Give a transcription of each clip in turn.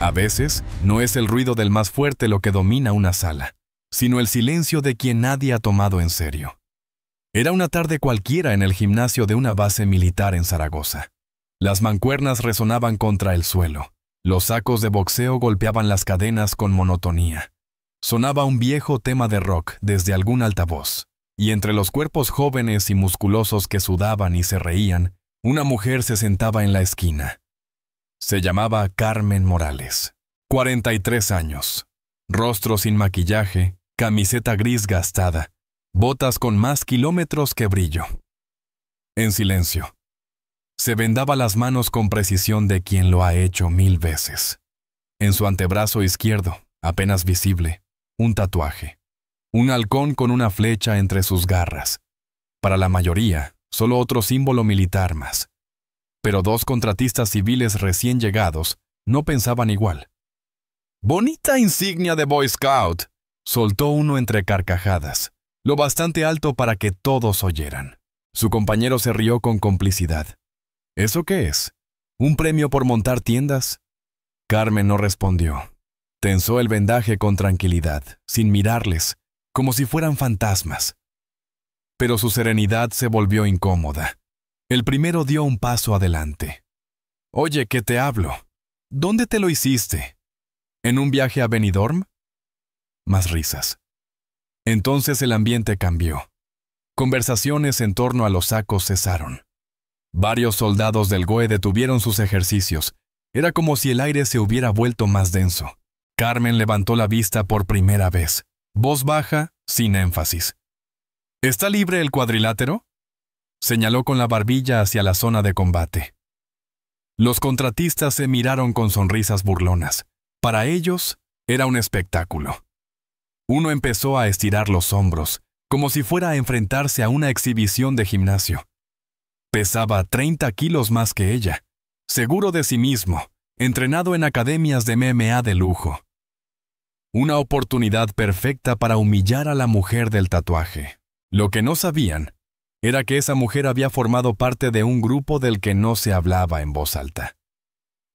A veces, no es el ruido del más fuerte lo que domina una sala, sino el silencio de quien nadie ha tomado en serio. Era una tarde cualquiera en el gimnasio de una base militar en Zaragoza. Las mancuernas resonaban contra el suelo. Los sacos de boxeo golpeaban las cadenas con monotonía. Sonaba un viejo tema de rock desde algún altavoz, y entre los cuerpos jóvenes y musculosos que sudaban y se reían, una mujer se sentaba en la esquina. Se llamaba Carmen Morales. 43 años. Rostro sin maquillaje, camiseta gris gastada, botas con más kilómetros que brillo. En silencio. Se vendaba las manos con precisión de quien lo ha hecho 1000 veces. En su antebrazo izquierdo, apenas visible, un tatuaje. Un halcón con una flecha entre sus garras. Para la mayoría, solo otro símbolo militar más. Pero 2 contratistas civiles recién llegados no pensaban igual. «¡Bonita insignia de Boy Scout!», soltó uno entre carcajadas, lo bastante alto para que todos oyeran. Su compañero se rió con complicidad. «¿Eso qué es? ¿Un premio por montar tiendas?». Carmen no respondió. Tensó el vendaje con tranquilidad, sin mirarles, como si fueran fantasmas. Pero su serenidad se volvió incómoda. El primero dio un paso adelante. «Oye, ¿qué te hablo? ¿Dónde te lo hiciste? ¿En un viaje a Benidorm?». Más risas. Entonces el ambiente cambió. Conversaciones en torno a los sacos cesaron. Varios soldados del GOE detuvieron sus ejercicios. Era como si el aire se hubiera vuelto más denso. Carmen levantó la vista por primera vez. Voz baja, sin énfasis. «¿Está libre el cuadrilátero?», señaló con la barbilla hacia la zona de combate. Los contratistas se miraron con sonrisas burlonas. Para ellos, era un espectáculo. Uno empezó a estirar los hombros, como si fuera a enfrentarse a una exhibición de gimnasio. Pesaba 30 kilos más que ella, seguro de sí mismo, entrenado en academias de MMA de lujo. Una oportunidad perfecta para humillar a la mujer del tatuaje. Lo que no sabían era que esa mujer había formado parte de un grupo del que no se hablaba en voz alta.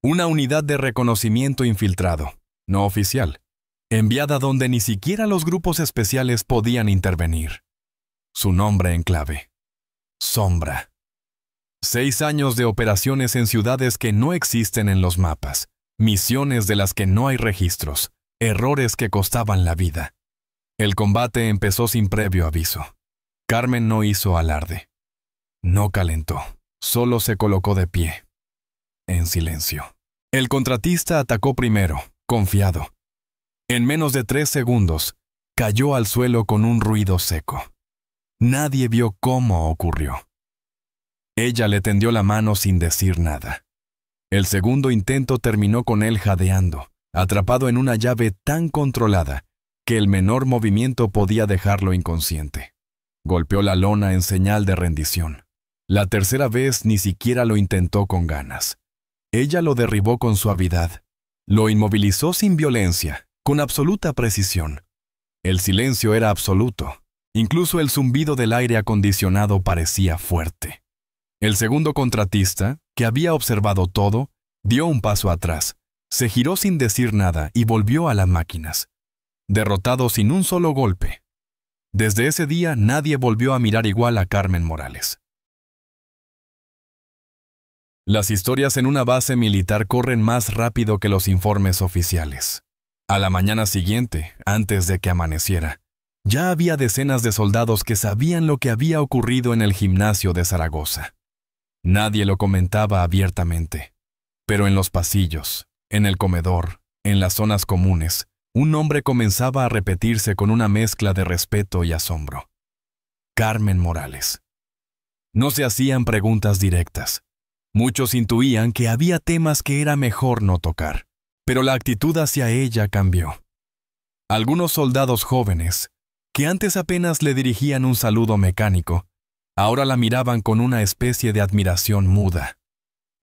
Una unidad de reconocimiento infiltrado, no oficial, enviada donde ni siquiera los grupos especiales podían intervenir. Su nombre en clave: Sombra. 6 años de operaciones en ciudades que no existen en los mapas, misiones de las que no hay registros, errores que costaban la vida. El combate empezó sin previo aviso. Carmen no hizo alarde. No calentó, solo se colocó de pie, en silencio. El contratista atacó primero, confiado. En menos de 3 segundos, cayó al suelo con un ruido seco. Nadie vio cómo ocurrió. Ella le tendió la mano sin decir nada. El segundo intento terminó con él jadeando, atrapado en una llave tan controlada que el menor movimiento podía dejarlo inconsciente. Golpeó la lona en señal de rendición. La tercera vez ni siquiera lo intentó con ganas. Ella lo derribó con suavidad. Lo inmovilizó sin violencia, con absoluta precisión. El silencio era absoluto. Incluso el zumbido del aire acondicionado parecía fuerte. El segundo contratista, que había observado todo, dio un paso atrás, se giró sin decir nada y volvió a las máquinas. Derrotado sin un solo golpe. Desde ese día nadie volvió a mirar igual a Carmen Morales. Las historias en una base militar corren más rápido que los informes oficiales. A la mañana siguiente, antes de que amaneciera, ya había decenas de soldados que sabían lo que había ocurrido en el gimnasio de Zaragoza. Nadie lo comentaba abiertamente, pero en los pasillos, en el comedor, en las zonas comunes, un nombre comenzaba a repetirse con una mezcla de respeto y asombro. Carmen Morales. No se hacían preguntas directas. Muchos intuían que había temas que era mejor no tocar, pero la actitud hacia ella cambió. Algunos soldados jóvenes, que antes apenas le dirigían un saludo mecánico, ahora la miraban con una especie de admiración muda.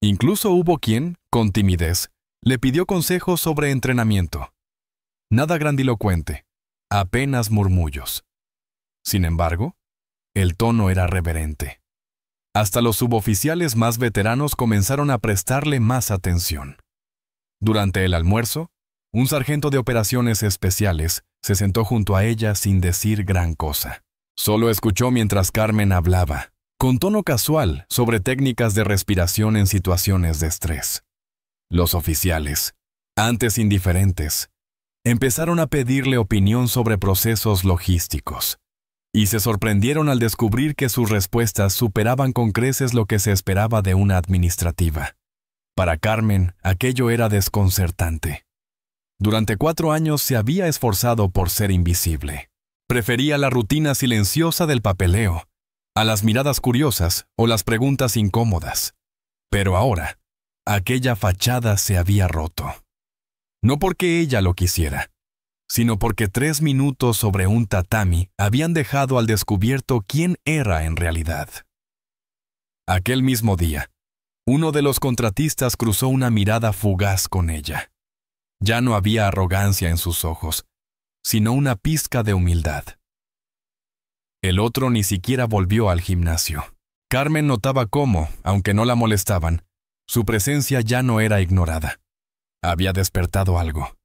Incluso hubo quien, con timidez, le pidió consejos sobre entrenamiento. Nada grandilocuente, apenas murmullos. Sin embargo, el tono era reverente. Hasta los suboficiales más veteranos comenzaron a prestarle más atención. Durante el almuerzo, un sargento de operaciones especiales se sentó junto a ella sin decir gran cosa. Solo escuchó mientras Carmen hablaba, con tono casual, sobre técnicas de respiración en situaciones de estrés. Los oficiales, antes indiferentes, empezaron a pedirle opinión sobre procesos logísticos, y se sorprendieron al descubrir que sus respuestas superaban con creces lo que se esperaba de una administrativa. Para Carmen, aquello era desconcertante. Durante 4 años se había esforzado por ser invisible. Prefería la rutina silenciosa del papeleo, a las miradas curiosas o las preguntas incómodas. Pero ahora, aquella fachada se había roto. No porque ella lo quisiera, sino porque 3 minutos sobre un tatami habían dejado al descubierto quién era en realidad. Aquel mismo día, uno de los contratistas cruzó una mirada fugaz con ella. Ya no había arrogancia en sus ojos, sino una pizca de humildad. El otro ni siquiera volvió al gimnasio. Carmen notaba cómo, aunque no la molestaban, su presencia ya no era ignorada. Había despertado algo.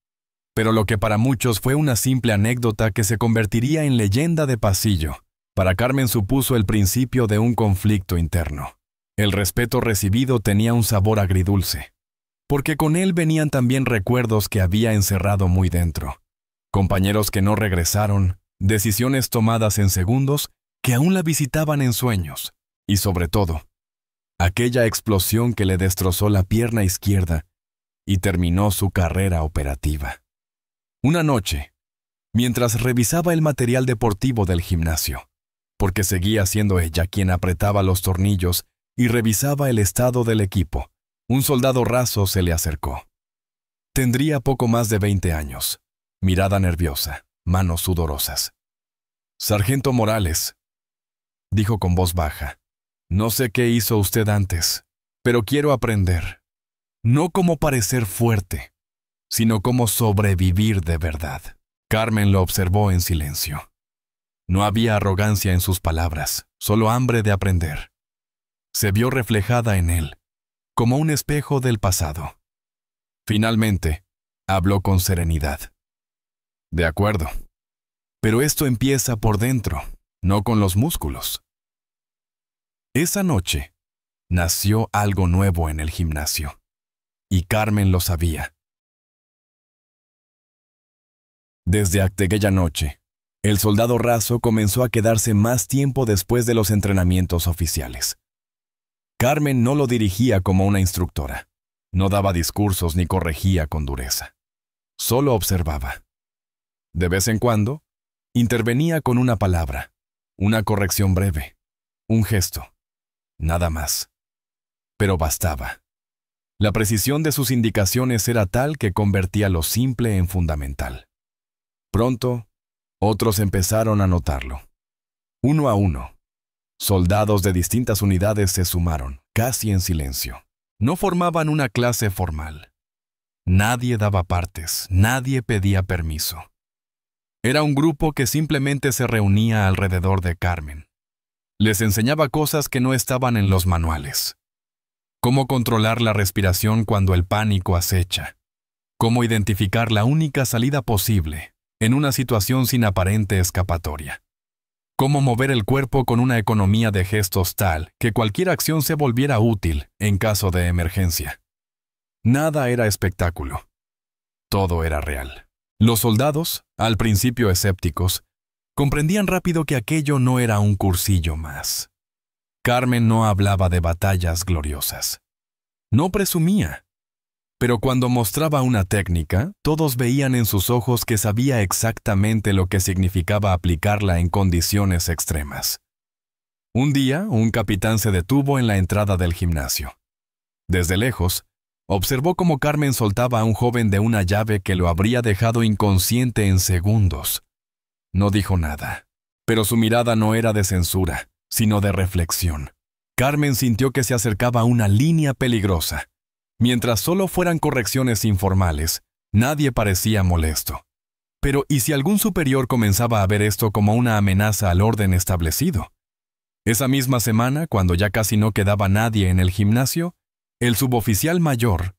Pero lo que para muchos fue una simple anécdota que se convertiría en leyenda de pasillo, para Carmen supuso el principio de un conflicto interno. El respeto recibido tenía un sabor agridulce, porque con él venían también recuerdos que había encerrado muy dentro. Compañeros que no regresaron, decisiones tomadas en segundos que aún la visitaban en sueños, y sobre todo, aquella explosión que le destrozó la pierna izquierda y terminó su carrera operativa. Una noche, mientras revisaba el material deportivo del gimnasio, porque seguía siendo ella quien apretaba los tornillos y revisaba el estado del equipo, un soldado raso se le acercó. Tendría poco más de 20 años, mirada nerviosa, manos sudorosas. «Sargento Morales», dijo con voz baja, «no sé qué hizo usted antes, pero quiero aprender. No cómo parecer fuerte, sino cómo sobrevivir de verdad». Carmen lo observó en silencio. No había arrogancia en sus palabras, solo hambre de aprender. Se vio reflejada en él, como un espejo del pasado. Finalmente, habló con serenidad. «De acuerdo. Pero esto empieza por dentro, no con los músculos». Esa noche, nació algo nuevo en el gimnasio. Y Carmen lo sabía. Desde aquella noche, el soldado raso comenzó a quedarse más tiempo después de los entrenamientos oficiales. Carmen no lo dirigía como una instructora. No daba discursos ni corregía con dureza. Solo observaba. De vez en cuando, intervenía con una palabra, una corrección breve, un gesto. Nada más. Pero bastaba. La precisión de sus indicaciones era tal que convertía lo simple en fundamental. Pronto, otros empezaron a notarlo. Uno a uno, soldados de distintas unidades se sumaron, casi en silencio. No formaban una clase formal. Nadie daba partes, nadie pedía permiso. Era un grupo que simplemente se reunía alrededor de Carmen. Les enseñaba cosas que no estaban en los manuales. Cómo controlar la respiración cuando el pánico acecha. Cómo identificar la única salida posible en una situación sin aparente escapatoria. Cómo mover el cuerpo con una economía de gestos tal que cualquier acción se volviera útil en caso de emergencia. Nada era espectáculo. Todo era real. Los soldados, al principio escépticos, comprendían rápido que aquello no era un cursillo más. Carmen no hablaba de batallas gloriosas. No presumía. Pero cuando mostraba una técnica, todos veían en sus ojos que sabía exactamente lo que significaba aplicarla en condiciones extremas. Un día, un capitán se detuvo en la entrada del gimnasio. Desde lejos, observó cómo Carmen soltaba a un joven de una llave que lo habría dejado inconsciente en segundos. No dijo nada, pero su mirada no era de censura, sino de reflexión. Carmen sintió que se acercaba a una línea peligrosa. Mientras solo fueran correcciones informales, nadie parecía molesto. Pero ¿y si algún superior comenzaba a ver esto como una amenaza al orden establecido? Esa misma semana, cuando ya casi no quedaba nadie en el gimnasio, el suboficial mayor,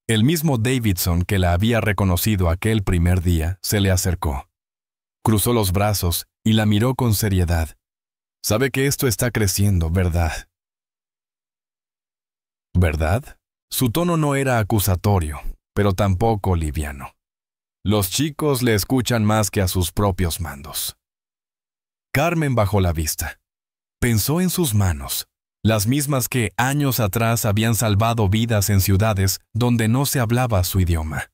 El mismo Davidson que la había reconocido aquel primer día se le acercó. Cruzó los brazos y la miró con seriedad. «Sabe que esto está creciendo, ¿verdad?» ¿Verdad? Su tono no era acusatorio, pero tampoco liviano. Los chicos le escuchan más que a sus propios mandos. Carmen bajó la vista. Pensó en sus manos, las mismas que años atrás habían salvado vidas en ciudades donde no se hablaba su idioma.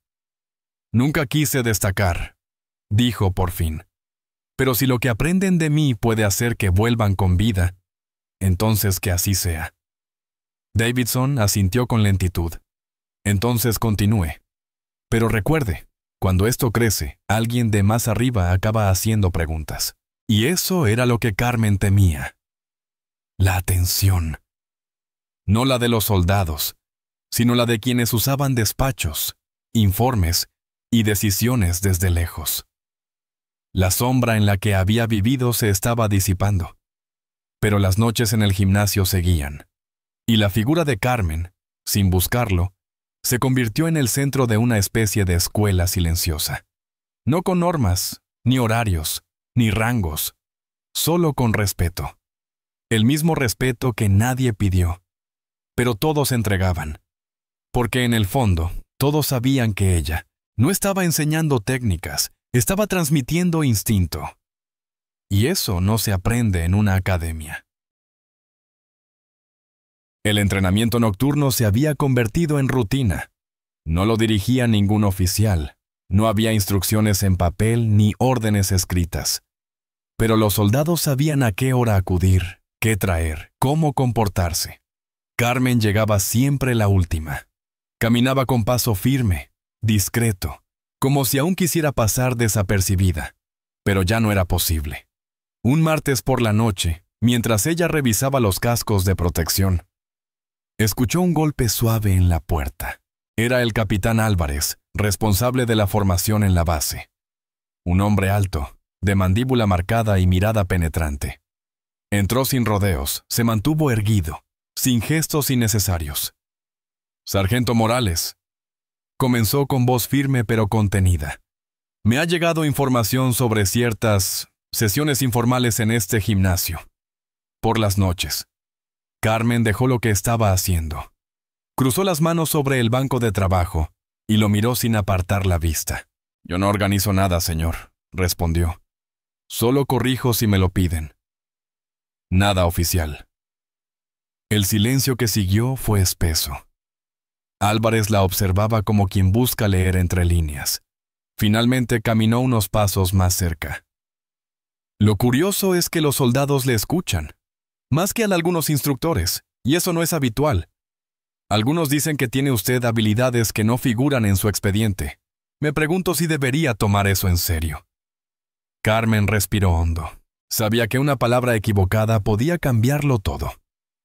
«Nunca quise destacar», dijo por fin. «Pero si lo que aprenden de mí puede hacer que vuelvan con vida, entonces que así sea». Davidson asintió con lentitud. «Entonces continúe. Pero recuerde, cuando esto crece, alguien de más arriba acaba haciendo preguntas». Y eso era lo que Carmen temía. La atención. No la de los soldados, sino la de quienes usaban despachos, informes y decisiones desde lejos. La sombra en la que había vivido se estaba disipando, pero las noches en el gimnasio seguían, y la figura de Carmen, sin buscarlo, se convirtió en el centro de una especie de escuela silenciosa. No con normas, ni horarios, ni rangos, solo con respeto. El mismo respeto que nadie pidió, pero todos entregaban, porque en el fondo todos sabían que ella no estaba enseñando técnicas, estaba transmitiendo instinto. Y eso no se aprende en una academia. El entrenamiento nocturno se había convertido en rutina. No lo dirigía ningún oficial, no había instrucciones en papel ni órdenes escritas. Pero los soldados sabían a qué hora acudir, qué traer, cómo comportarse. Carmen llegaba siempre la última. Caminaba con paso firme, discreto, como si aún quisiera pasar desapercibida, pero ya no era posible. Un martes por la noche, mientras ella revisaba los cascos de protección, escuchó un golpe suave en la puerta. Era el capitán Álvarez, responsable de la formación en la base. Un hombre alto, de mandíbula marcada y mirada penetrante. Entró sin rodeos, se mantuvo erguido, sin gestos innecesarios. «Sargento Morales», comenzó con voz firme pero contenida. «Me ha llegado información sobre ciertas sesiones informales en este gimnasio. Por las noches». Carmen dejó lo que estaba haciendo. Cruzó las manos sobre el banco de trabajo y lo miró sin apartar la vista. «Yo no organizo nada, señor», respondió. «Solo corrijo si me lo piden». Nada oficial. El silencio que siguió fue espeso. Álvarez la observaba como quien busca leer entre líneas. Finalmente caminó unos pasos más cerca. «Lo curioso es que los soldados le escuchan, más que a algunos instructores, y eso no es habitual. Algunos dicen que tiene usted habilidades que no figuran en su expediente. Me pregunto si debería tomar eso en serio». Carmen respiró hondo. Sabía que una palabra equivocada podía cambiarlo todo.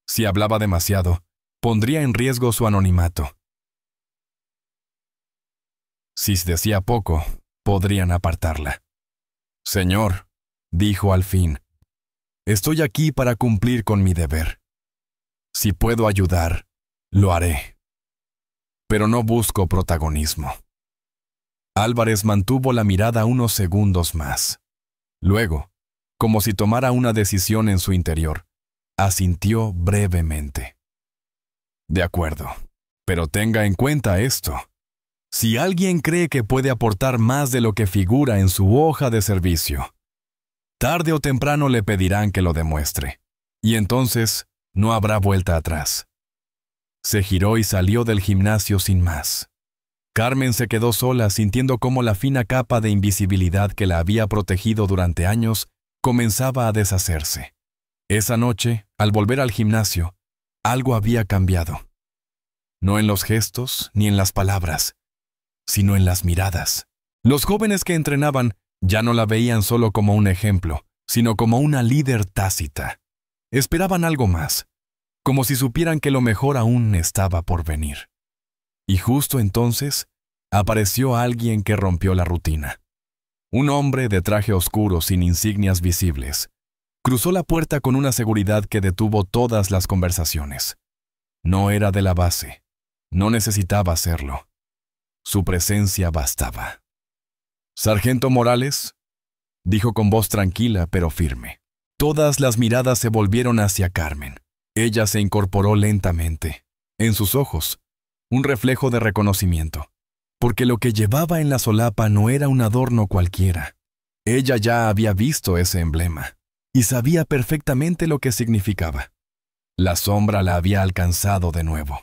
Si hablaba demasiado, pondría en riesgo su anonimato. Si decía poco, podrían apartarla. «Señor», dijo al fin, «estoy aquí para cumplir con mi deber. Si puedo ayudar, lo haré. Pero no busco protagonismo». Álvarez mantuvo la mirada unos segundos más. Luego, como si tomara una decisión en su interior, asintió brevemente. «De acuerdo, pero tenga en cuenta esto. Si alguien cree que puede aportar más de lo que figura en su hoja de servicio, tarde o temprano le pedirán que lo demuestre, y entonces no habrá vuelta atrás». Se giró y salió del gimnasio sin más. Carmen se quedó sola sintiendo cómo la fina capa de invisibilidad que la había protegido durante años comenzaba a deshacerse. Esa noche, al volver al gimnasio, algo había cambiado. No en los gestos ni en las palabras, sino en las miradas. Los jóvenes que entrenaban ya no la veían solo como un ejemplo, sino como una líder tácita. Esperaban algo más, como si supieran que lo mejor aún estaba por venir. Y justo entonces, apareció alguien que rompió la rutina. Un hombre de traje oscuro sin insignias visibles. Cruzó la puerta con una seguridad que detuvo todas las conversaciones. No era de la base. No necesitaba hacerlo. Su presencia bastaba. «Sargento Morales», dijo con voz tranquila pero firme. Todas las miradas se volvieron hacia Carmen. Ella se incorporó lentamente. En sus ojos, un reflejo de reconocimiento, porque lo que llevaba en la solapa no era un adorno cualquiera. Ella ya había visto ese emblema y sabía perfectamente lo que significaba. La sombra la había alcanzado de nuevo.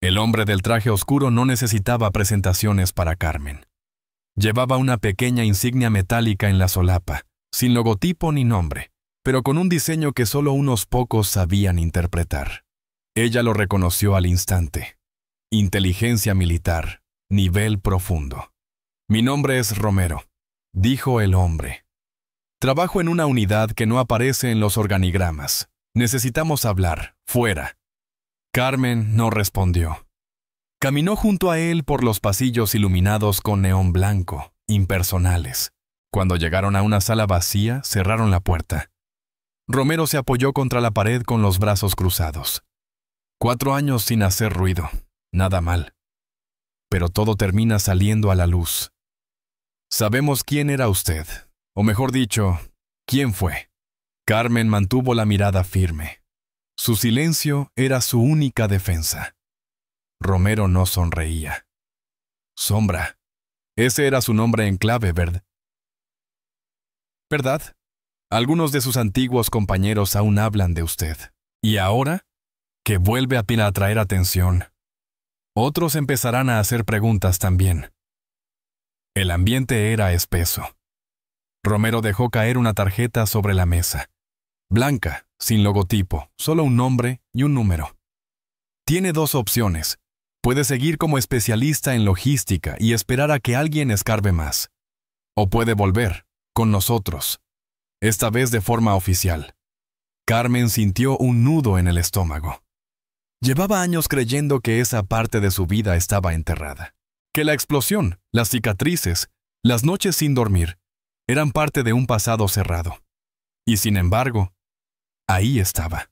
El hombre del traje oscuro no necesitaba presentaciones para Carmen. Llevaba una pequeña insignia metálica en la solapa, sin logotipo ni nombre, pero con un diseño que solo unos pocos sabían interpretar. Ella lo reconoció al instante. Inteligencia militar, nivel profundo. «Mi nombre es Romero», dijo el hombre. «Trabajo en una unidad que no aparece en los organigramas. Necesitamos hablar, fuera». Carmen no respondió. Caminó junto a él por los pasillos iluminados con neón blanco, impersonales. Cuando llegaron a una sala vacía, cerraron la puerta. Romero se apoyó contra la pared con los brazos cruzados. 4 años sin hacer ruido, nada mal. Pero todo termina saliendo a la luz. Sabemos quién era usted, o mejor dicho, quién fue. Carmen mantuvo la mirada firme. Su silencio era su única defensa. Romero no sonreía. Sombra. Ese era su nombre en clave, ¿verdad? ¿Verdad? Algunos de sus antiguos compañeros aún hablan de usted. Y ahora, que vuelve a atraer atención, otros empezarán a hacer preguntas también. El ambiente era espeso. Romero dejó caer una tarjeta sobre la mesa. Blanca, sin logotipo, solo un nombre y un número. Tiene 2 opciones. Puede seguir como especialista en logística y esperar a que alguien escarbe más. O puede volver, con nosotros. Esta vez de forma oficial. Carmen sintió un nudo en el estómago. Llevaba años creyendo que esa parte de su vida estaba enterrada. Que la explosión, las cicatrices, las noches sin dormir, eran parte de un pasado cerrado. Y sin embargo, ahí estaba.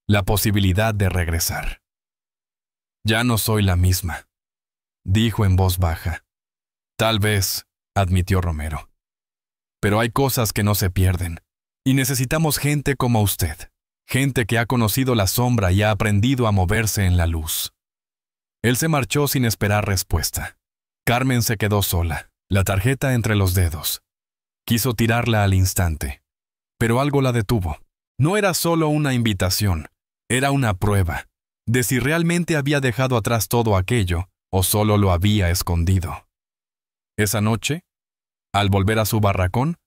La posibilidad de regresar. «Ya no soy la misma», dijo en voz baja. «Tal vez», admitió Romero. «Pero hay cosas que no se pierden, y necesitamos gente como usted, gente que ha conocido la sombra y ha aprendido a moverse en la luz». Él se marchó sin esperar respuesta. Carmen se quedó sola, la tarjeta entre los dedos. Quiso tirarla al instante, pero algo la detuvo. No era solo una invitación, era una prueba de si realmente había dejado atrás todo aquello o solo lo había escondido. Esa noche, al volver a su barracón,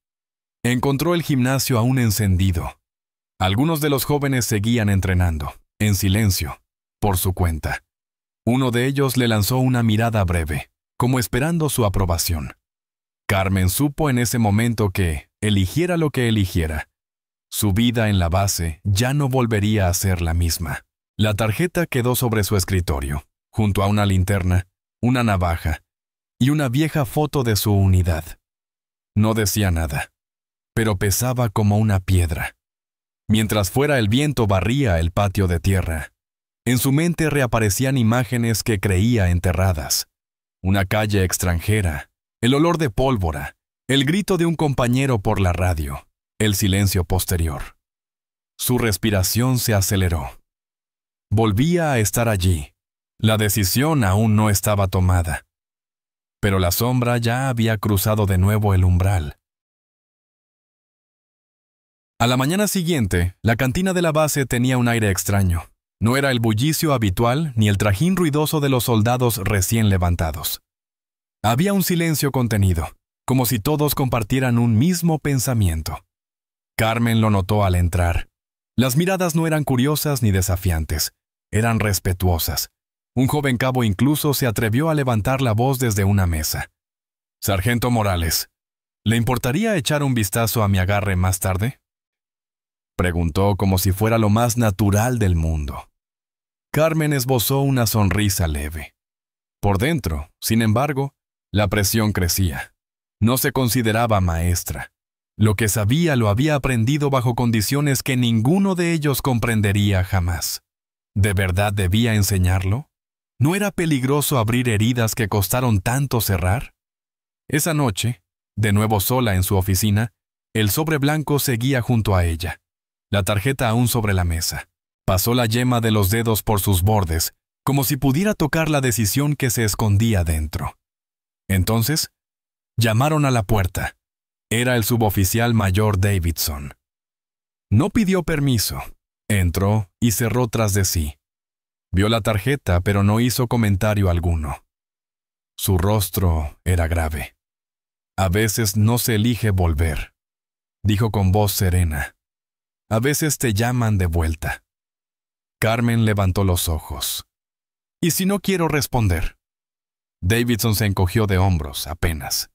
encontró el gimnasio aún encendido. Algunos de los jóvenes seguían entrenando, en silencio, por su cuenta. Uno de ellos le lanzó una mirada breve, como esperando su aprobación. Carmen supo en ese momento que, eligiera lo que eligiera, su vida en la base ya no volvería a ser la misma. La tarjeta quedó sobre su escritorio, junto a una linterna, una navaja y una vieja foto de su unidad. No decía nada, pero pesaba como una piedra. Mientras fuera el viento barría el patio de tierra, en su mente reaparecían imágenes que creía enterradas. Una calle extranjera, el olor de pólvora, el grito de un compañero por la radio, el silencio posterior. Su respiración se aceleró. Volvía a estar allí. La decisión aún no estaba tomada. Pero la sombra ya había cruzado de nuevo el umbral. A la mañana siguiente, la cantina de la base tenía un aire extraño. No era el bullicio habitual ni el trajín ruidoso de los soldados recién levantados. Había un silencio contenido, como si todos compartieran un mismo pensamiento. Carmen lo notó al entrar. Las miradas no eran curiosas ni desafiantes, eran respetuosas. Un joven cabo incluso se atrevió a levantar la voz desde una mesa. «Sargento Morales, ¿le importaría echar un vistazo a mi agarre más tarde?», preguntó como si fuera lo más natural del mundo. Carmen esbozó una sonrisa leve. Por dentro, sin embargo, la presión crecía. No se consideraba maestra. Lo que sabía lo había aprendido bajo condiciones que ninguno de ellos comprendería jamás. ¿De verdad debía enseñarlo? ¿No era peligroso abrir heridas que costaron tanto cerrar? Esa noche, de nuevo sola en su oficina, el sobre blanco seguía junto a ella, la tarjeta aún sobre la mesa. Pasó la yema de los dedos por sus bordes, como si pudiera tocar la decisión que se escondía dentro. Entonces, llamaron a la puerta. Era el suboficial mayor Davidson. No pidió permiso. Entró y cerró tras de sí. Vio la tarjeta, pero no hizo comentario alguno. Su rostro era grave. A veces no se elige volver, dijo con voz serena. A veces te llaman de vuelta. Carmen levantó los ojos. ¿Y si no quiero responder? Davidson se encogió de hombros, apenas.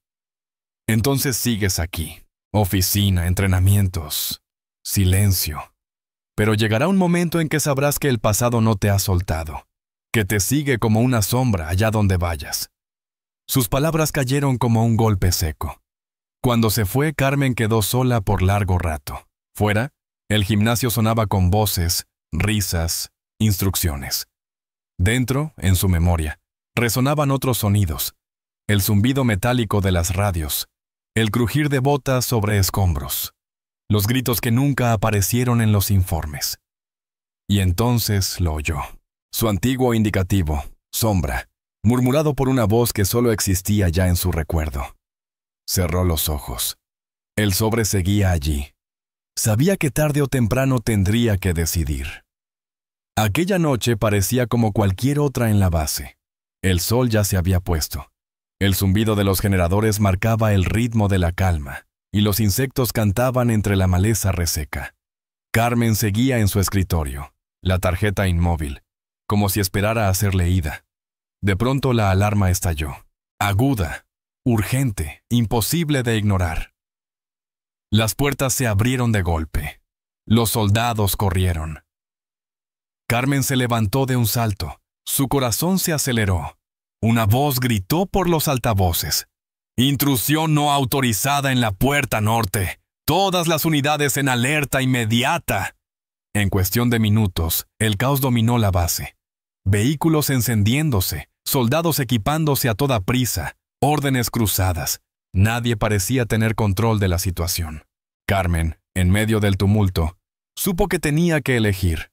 Entonces sigues aquí. Oficina, entrenamientos, silencio. Pero llegará un momento en que sabrás que el pasado no te ha soltado, que te sigue como una sombra allá donde vayas. Sus palabras cayeron como un golpe seco. Cuando se fue, Carmen quedó sola por largo rato. Fuera, el gimnasio sonaba con voces, risas, instrucciones. Dentro, en su memoria, resonaban otros sonidos, el zumbido metálico de las radios, el crujir de botas sobre escombros, los gritos que nunca aparecieron en los informes. Y entonces lo oyó. Su antiguo indicativo, sombra, murmurado por una voz que solo existía ya en su recuerdo. Cerró los ojos. El sobre seguía allí. Sabía que tarde o temprano tendría que decidir. Aquella noche parecía como cualquier otra en la base. El sol ya se había puesto. El zumbido de los generadores marcaba el ritmo de la calma, y los insectos cantaban entre la maleza reseca. Carmen seguía en su escritorio, la tarjeta inmóvil, como si esperara a ser leída. De pronto la alarma estalló. Aguda, urgente, imposible de ignorar. Las puertas se abrieron de golpe. Los soldados corrieron. Carmen se levantó de un salto. Su corazón se aceleró. Una voz gritó por los altavoces. Intrusión no autorizada en la puerta norte. Todas las unidades en alerta inmediata. En cuestión de minutos, el caos dominó la base. Vehículos encendiéndose, soldados equipándose a toda prisa, órdenes cruzadas. Nadie parecía tener control de la situación. Carmen, en medio del tumulto, supo que tenía que elegir.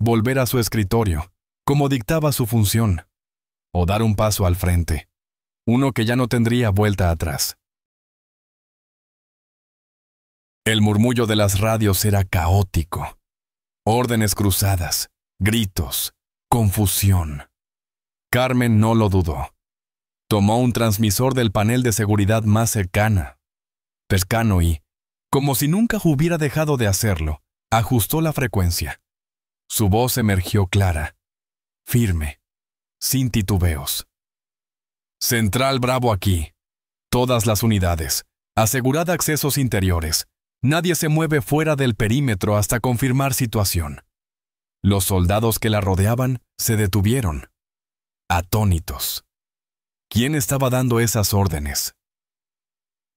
Volver a su escritorio, como dictaba su función, o dar un paso al frente, uno que ya no tendría vuelta atrás. El murmullo de las radios era caótico. Órdenes cruzadas, gritos, confusión. Carmen no lo dudó. Tomó un transmisor del panel de seguridad más cercano y, como si nunca hubiera dejado de hacerlo, ajustó la frecuencia. Su voz emergió clara, firme, sin titubeos. Central Bravo aquí. Todas las unidades. Asegurad accesos interiores. Nadie se mueve fuera del perímetro hasta confirmar situación. Los soldados que la rodeaban se detuvieron, atónitos. ¿Quién estaba dando esas órdenes?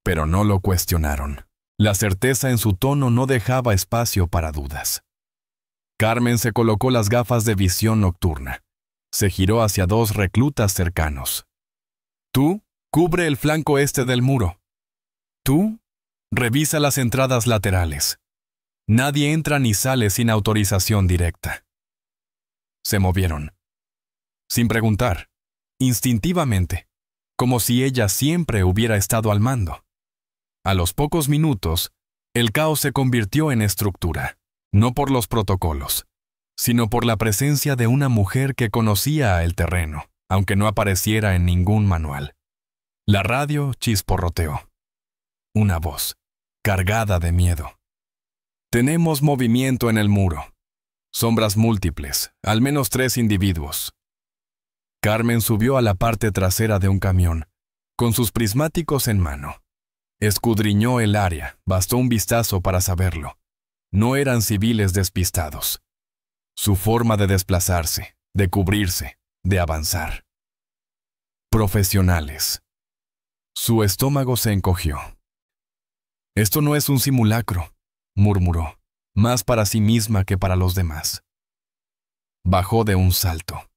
Pero no lo cuestionaron. La certeza en su tono no dejaba espacio para dudas. Carmen se colocó las gafas de visión nocturna. Se giró hacia dos reclutas cercanos. Tú, cubre el flanco este del muro. Tú, revisa las entradas laterales. Nadie entra ni sale sin autorización directa. Se movieron. Sin preguntar, instintivamente, como si ella siempre hubiera estado al mando. A los pocos minutos, el caos se convirtió en estructura, no por los protocolos, sino por la presencia de una mujer que conocía el terreno, aunque no apareciera en ningún manual. La radio chisporroteó. Una voz, cargada de miedo. Tenemos movimiento en el muro. Sombras múltiples, al menos 3 individuos. Carmen subió a la parte trasera de un camión, con sus prismáticos en mano. Escudriñó el área, bastó un vistazo para saberlo. No eran civiles despistados. Su forma de desplazarse, de cubrirse, de avanzar. Profesionales. Su estómago se encogió. Esto no es un simulacro, murmuró, más para sí misma que para los demás. Bajó de un salto.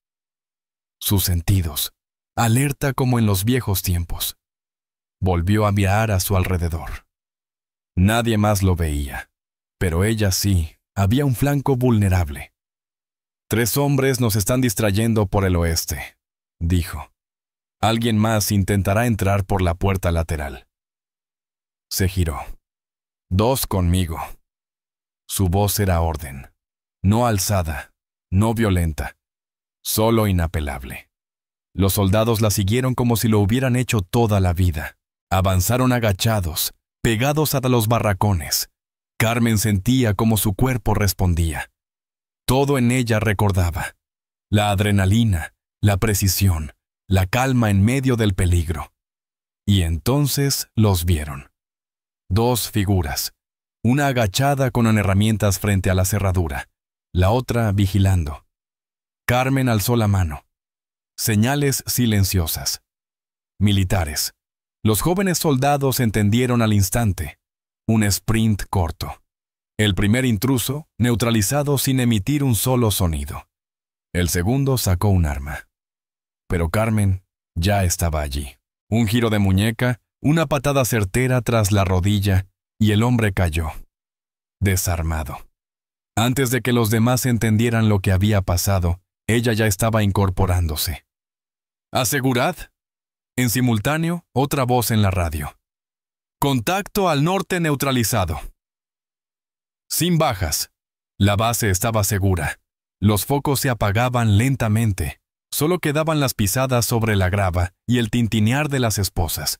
sus sentidos, alerta como en los viejos tiempos. Volvió a mirar a su alrededor. Nadie más lo veía, pero ella sí, había un flanco vulnerable. 3 hombres nos están distrayendo por el oeste, dijo. Alguien más intentará entrar por la puerta lateral. Se giró. 2 conmigo. Su voz era orden, no alzada, no violenta, solo inapelable. Los soldados la siguieron como si lo hubieran hecho toda la vida. Avanzaron agachados, pegados a los barracones. Carmen sentía como su cuerpo respondía. Todo en ella recordaba. La adrenalina, la precisión, la calma en medio del peligro. Y entonces los vieron. 2 figuras. Una agachada con herramientas frente a la cerradura, la otra vigilando. Carmen alzó la mano. Señales silenciosas. Militares. Los jóvenes soldados entendieron al instante. Un sprint corto. El primer intruso, neutralizado sin emitir un solo sonido. El segundo sacó un arma. Pero Carmen ya estaba allí. Un giro de muñeca, una patada certera tras la rodilla, y el hombre cayó, desarmado. Antes de que los demás entendieran lo que había pasado, ella ya estaba incorporándose. «Asegurad». En simultáneo, otra voz en la radio. «Contacto al norte neutralizado». Sin bajas. La base estaba segura. Los focos se apagaban lentamente. Solo quedaban las pisadas sobre la grava y el tintinear de las esposas.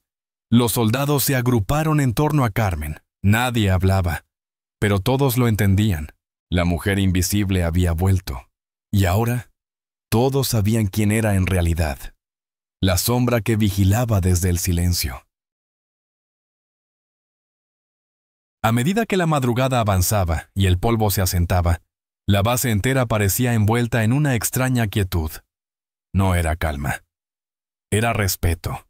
Los soldados se agruparon en torno a Carmen. Nadie hablaba, pero todos lo entendían. La mujer invisible había vuelto. Y ahora, todos sabían quién era en realidad. La sombra que vigilaba desde el silencio. A medida que la madrugada avanzaba y el polvo se asentaba, la base entera parecía envuelta en una extraña quietud. No era calma. Era respeto.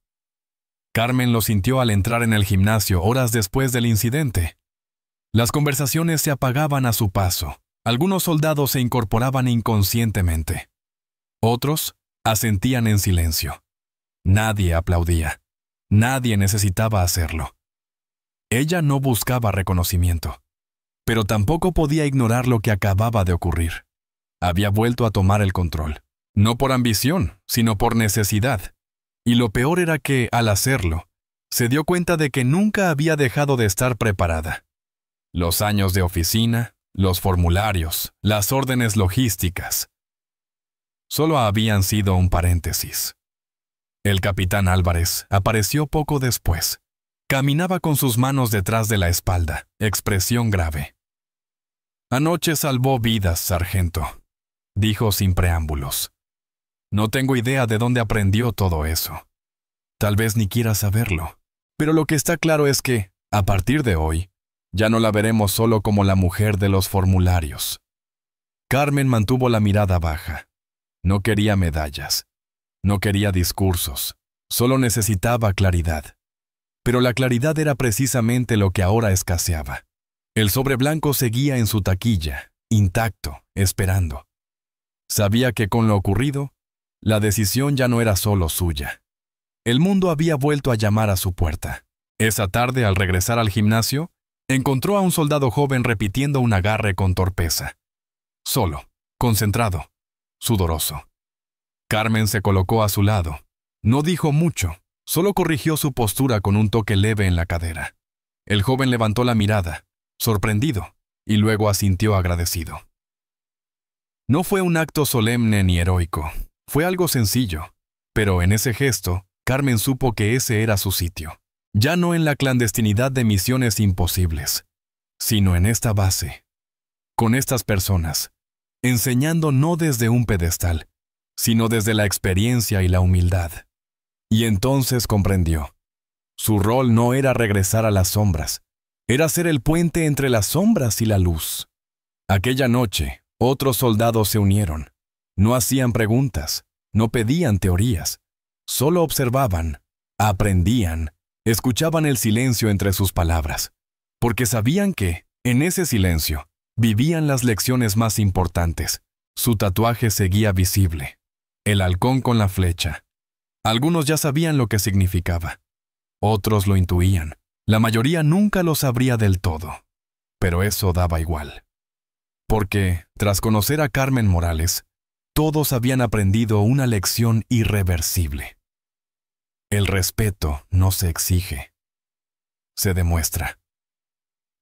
Carmen lo sintió al entrar en el gimnasio horas después del incidente. Las conversaciones se apagaban a su paso. Algunos soldados se incorporaban inconscientemente. Otros asentían en silencio. Nadie aplaudía. Nadie necesitaba hacerlo. Ella no buscaba reconocimiento, pero tampoco podía ignorar lo que acababa de ocurrir. Había vuelto a tomar el control, no por ambición, sino por necesidad. Y lo peor era que, al hacerlo, se dio cuenta de que nunca había dejado de estar preparada. Los años de oficina, los formularios, las órdenes logísticas, solo habían sido un paréntesis. El capitán Álvarez apareció poco después. Caminaba con sus manos detrás de la espalda, expresión grave. «Anoche salvó vidas, sargento», dijo sin preámbulos. «No tengo idea de dónde aprendió todo eso. Tal vez ni quiera saberlo. Pero lo que está claro es que, a partir de hoy, ya no la veremos solo como la mujer de los formularios». Carmen mantuvo la mirada baja. No quería medallas. No quería discursos. Solo necesitaba claridad. Pero la claridad era precisamente lo que ahora escaseaba. El sobre blanco seguía en su taquilla, intacto, esperando. Sabía que con lo ocurrido, la decisión ya no era solo suya. El mundo había vuelto a llamar a su puerta. Esa tarde, al regresar al gimnasio, encontró a un soldado joven repitiendo un agarre con torpeza. Solo, concentrado, sudoroso. Carmen se colocó a su lado. No dijo mucho. Solo corrigió su postura con un toque leve en la cadera. El joven levantó la mirada, sorprendido, y luego asintió agradecido. No fue un acto solemne ni heroico, fue algo sencillo, pero en ese gesto, Carmen supo que ese era su sitio. Ya no en la clandestinidad de misiones imposibles, sino en esta base, con estas personas, enseñando no desde un pedestal, sino desde la experiencia y la humildad. Y entonces comprendió. Su rol no era regresar a las sombras, era ser el puente entre las sombras y la luz. Aquella noche, otros soldados se unieron. No hacían preguntas, no pedían teorías, solo observaban, aprendían, escuchaban el silencio entre sus palabras, porque sabían que, en ese silencio, vivían las lecciones más importantes. Su tatuaje seguía visible. El halcón con la flecha. Algunos ya sabían lo que significaba. Otros lo intuían. La mayoría nunca lo sabría del todo. Pero eso daba igual. Porque, tras conocer a Carmen Morales, todos habían aprendido una lección irreversible. El respeto no se exige. Se demuestra.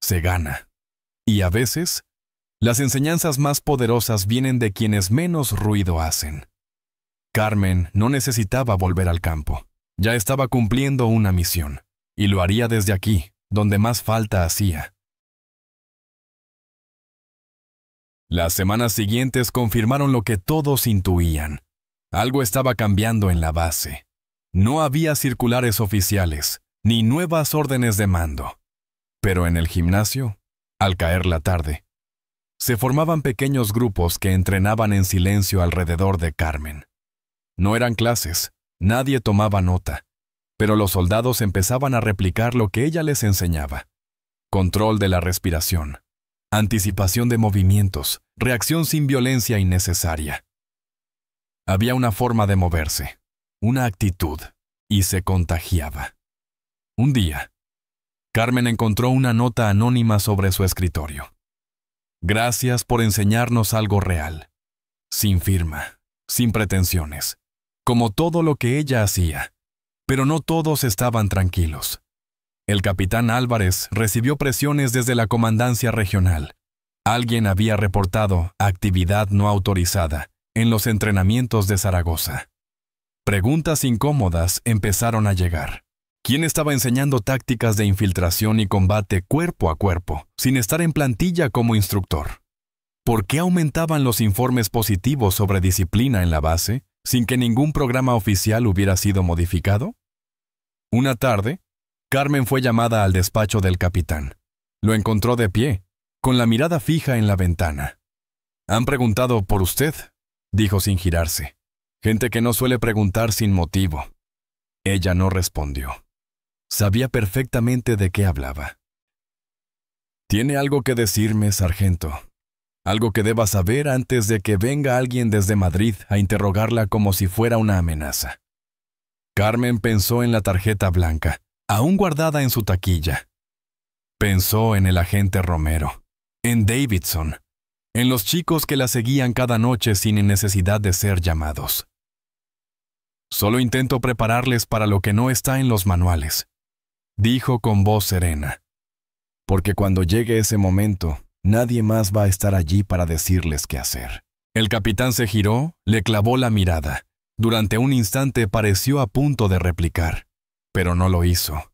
Se gana. Y a veces, las enseñanzas más poderosas vienen de quienes menos ruido hacen. Carmen no necesitaba volver al campo. Ya estaba cumpliendo una misión. Y lo haría desde aquí, donde más falta hacía. Las semanas siguientes confirmaron lo que todos intuían. Algo estaba cambiando en la base. No había circulares oficiales, ni nuevas órdenes de mando. Pero en el gimnasio, al caer la tarde, se formaban pequeños grupos que entrenaban en silencio alrededor de Carmen. No eran clases, nadie tomaba nota, pero los soldados empezaban a replicar lo que ella les enseñaba. Control de la respiración, anticipación de movimientos, reacción sin violencia innecesaria. Había una forma de moverse, una actitud, y se contagiaba. Un día, Carmen encontró una nota anónima sobre su escritorio. Gracias por enseñarnos algo real, sin firma, sin pretensiones, como todo lo que ella hacía. Pero no todos estaban tranquilos. El capitán Álvarez recibió presiones desde la comandancia regional. Alguien había reportado actividad no autorizada en los entrenamientos de Zaragoza. Preguntas incómodas empezaron a llegar. ¿Quién estaba enseñando tácticas de infiltración y combate cuerpo a cuerpo, sin estar en plantilla como instructor? ¿Por qué aumentaban los informes positivos sobre disciplina en la base, sin que ningún programa oficial hubiera sido modificado? Una tarde, Carmen fue llamada al despacho del capitán. Lo encontró de pie, con la mirada fija en la ventana. «Han preguntado por usted», dijo sin girarse. «Gente que no suele preguntar sin motivo». Ella no respondió. Sabía perfectamente de qué hablaba. «¿Tiene algo que decirme, sargento? Algo que deba saber antes de que venga alguien desde Madrid a interrogarla como si fuera una amenaza». Carmen pensó en la tarjeta blanca, aún guardada en su taquilla. Pensó en el agente Romero, en Davidson, en los chicos que la seguían cada noche sin necesidad de ser llamados. «Solo intento prepararles para lo que no está en los manuales», dijo con voz serena. «Porque cuando llegue ese momento, nadie más va a estar allí para decirles qué hacer». El capitán se giró, le clavó la mirada. Durante un instante pareció a punto de replicar, pero no lo hizo.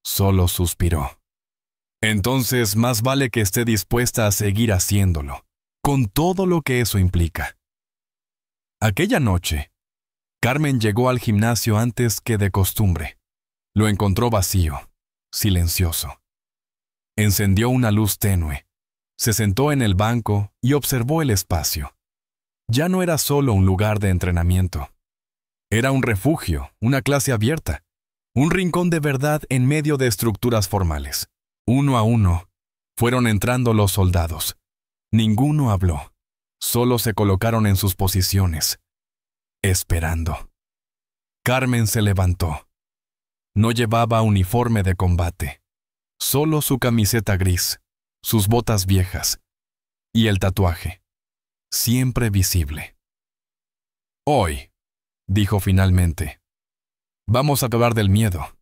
Solo suspiró. «Entonces más vale que esté dispuesta a seguir haciéndolo, con todo lo que eso implica». Aquella noche, Carmen llegó al gimnasio antes que de costumbre. Lo encontró vacío, silencioso. Encendió una luz tenue, se sentó en el banco y observó el espacio. Ya no era solo un lugar de entrenamiento. Era un refugio, una clase abierta, un rincón de verdad en medio de estructuras formales. Uno a uno, fueron entrando los soldados. Ninguno habló, solo se colocaron en sus posiciones, esperando. Carmen se levantó. No llevaba uniforme de combate, solo su camiseta gris, sus botas viejas y el tatuaje, siempre visible. «Hoy», dijo finalmente, «vamos a hablar del miedo.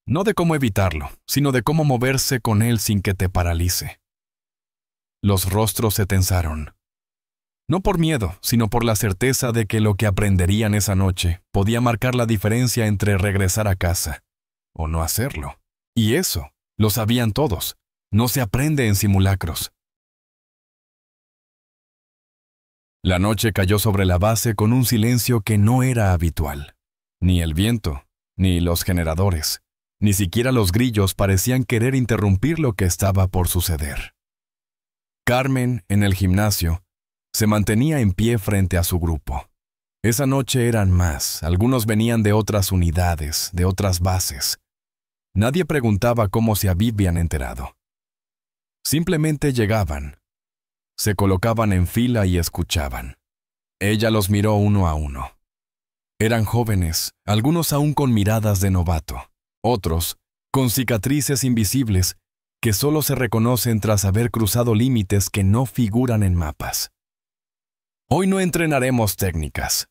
No de cómo evitarlo, sino de cómo moverse con él sin que te paralice». Los rostros se tensaron. No por miedo, sino por la certeza de que lo que aprenderían esa noche podía marcar la diferencia entre regresar a casa o no hacerlo. Y eso, lo sabían todos. No se aprende en simulacros. La noche cayó sobre la base con un silencio que no era habitual. Ni el viento, ni los generadores, ni siquiera los grillos parecían querer interrumpir lo que estaba por suceder. Carmen, en el gimnasio, se mantenía en pie frente a su grupo. Esa noche eran más, algunos venían de otras unidades, de otras bases. Nadie preguntaba cómo se habían enterado. Simplemente llegaban. Se colocaban en fila y escuchaban. Ella los miró uno a uno. Eran jóvenes, algunos aún con miradas de novato, otros con cicatrices invisibles que solo se reconocen tras haber cruzado límites que no figuran en mapas. Hoy no entrenaremos técnicas,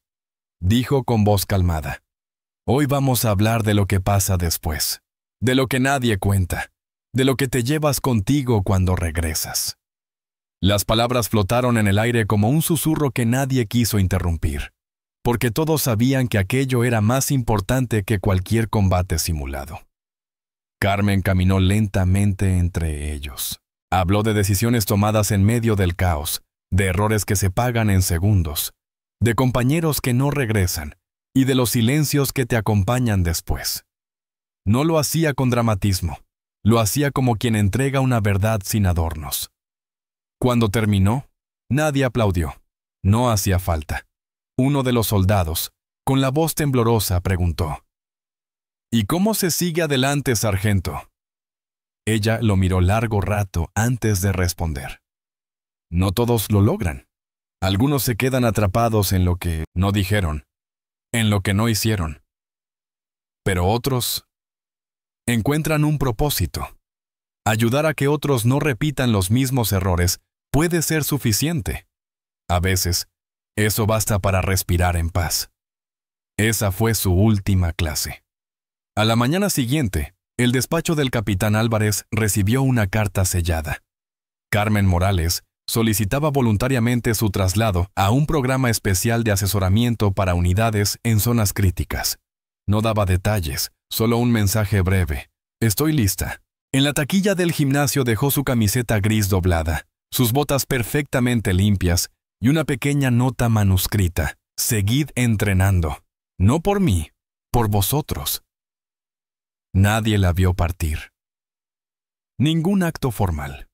dijo con voz calmada. Hoy vamos a hablar de lo que pasa después, de lo que nadie cuenta, de lo que te llevas contigo cuando regresas. Las palabras flotaron en el aire como un susurro que nadie quiso interrumpir, porque todos sabían que aquello era más importante que cualquier combate simulado. Carmen caminó lentamente entre ellos. Habló de decisiones tomadas en medio del caos, de errores que se pagan en segundos, de compañeros que no regresan y de los silencios que te acompañan después. No lo hacía con dramatismo, lo hacía como quien entrega una verdad sin adornos. Cuando terminó, nadie aplaudió. No hacía falta. Uno de los soldados, con la voz temblorosa, preguntó: ¿Y cómo se sigue adelante, sargento? Ella lo miró largo rato antes de responder. No todos lo logran. Algunos se quedan atrapados en lo que no dijeron, en lo que no hicieron. Pero otros encuentran un propósito. Ayudar a que otros no repitan los mismos errores puede ser suficiente. A veces, eso basta para respirar en paz. Esa fue su última clase. A la mañana siguiente, el despacho del capitán Álvarez recibió una carta sellada. Carmen Morales solicitaba voluntariamente su traslado a un programa especial de asesoramiento para unidades en zonas críticas. No daba detalles, solo un mensaje breve: estoy lista. En la taquilla del gimnasio dejó su camiseta gris doblada, sus botas perfectamente limpias y una pequeña nota manuscrita: seguid entrenando. No por mí, por vosotros. Nadie la vio partir. Ningún acto formal.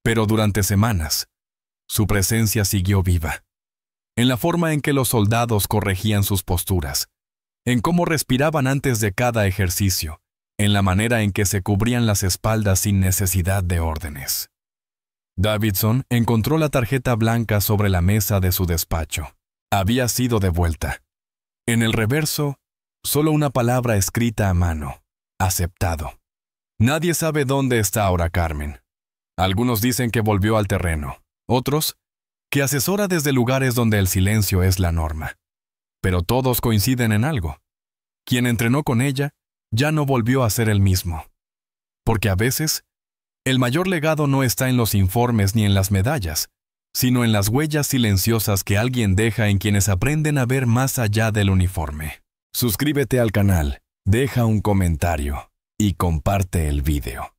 Pero durante semanas, su presencia siguió viva. En la forma en que los soldados corregían sus posturas, en cómo respiraban antes de cada ejercicio, en la manera en que se cubrían las espaldas sin necesidad de órdenes. Davidson encontró la tarjeta blanca sobre la mesa de su despacho. Había sido devuelta. En el reverso, solo una palabra escrita a mano: aceptado. Nadie sabe dónde está ahora Carmen. Algunos dicen que volvió al terreno, otros que asesora desde lugares donde el silencio es la norma. Pero todos coinciden en algo: quien entrenó con ella ya no volvió a ser el mismo. Porque a veces, el mayor legado no está en los informes ni en las medallas, sino en las huellas silenciosas que alguien deja en quienes aprenden a ver más allá del uniforme. Suscríbete al canal, deja un comentario y comparte el video.